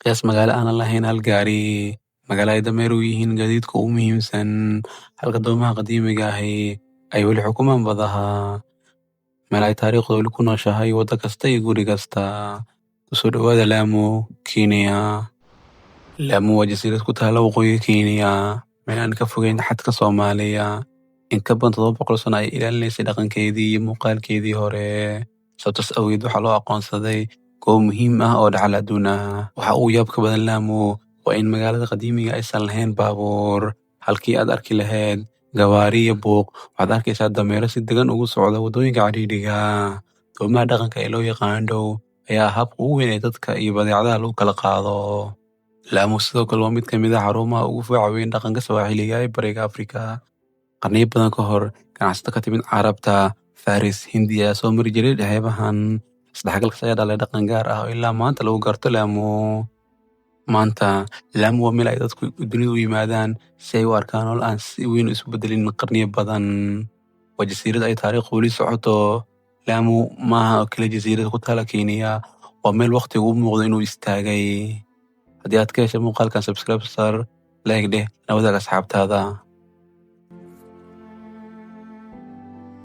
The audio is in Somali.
qiyaas magaalo aanan lahayn hal gaari. Magaalo ay dameer u yihiin gaadiidka ugu muhiimsan, halka doomaha qadiimiga ahi ay weli xukumaan badaha. Meel ay taariikhdu weli ku nooshahay waddo kasta iyo guri kasta. Kusoo dhawaada Lamu, Kenya. Lamu waa jasiirad ku taalla waqooyiga Kenya, meel aan ka fogeyn xadka Soomaaliya. In ka badan 700 sano ay ilaalinaysay dhaqankeedii iyo muuqaalkeedii hore. Sababtaas awgeed waxaa loo aqoonsaday goob muhiim ah oo dhaxal adduun ah. Waxa ugu yaabka badan Lamu waa in magaalada qadiimiga aysan lahayn baabuur. Halkii aad arki lahayd gawaari iyo buuq, waxaad arkaysaa dameero si degan ugu socda waddooyinka cidhiidhiga. Doomaha dhaqanka ee loo yaqaan dhow ayaa habka ugu weyn ee dadka iyo badeecadaha lagu kala qaado. Lamu sidoo kale waa mid ka mid ah xarumaha ugu faca weyn dhaqanka Swahiliga ee Bariga Afrika. Qarniyo badan ka hor, ganacsato ka timid Carabta, Faris, Hindiya ayaa soo mari jiray xeebahan. Isdhexgalkaas ayaa dhalay dhaqan gaar ah oo ilaa maanta lagu garto Lamu. Maanta, Lamu waa meel ay dadku dunida u yimaadaan si ay u arkaan nolol aan si weyn isu bedelin qarniyo badan. Waa jasiirad ay taariikhdu weli socoto. Lamu maaha oo kaliya jasiirad ku taalla Kenya, waa meel waqtigu u muuqdo inuu istaagay. Haddii aad ka heshay muuqaalkan, subscribe sar, like dheh, la wadaag asxaabtaada.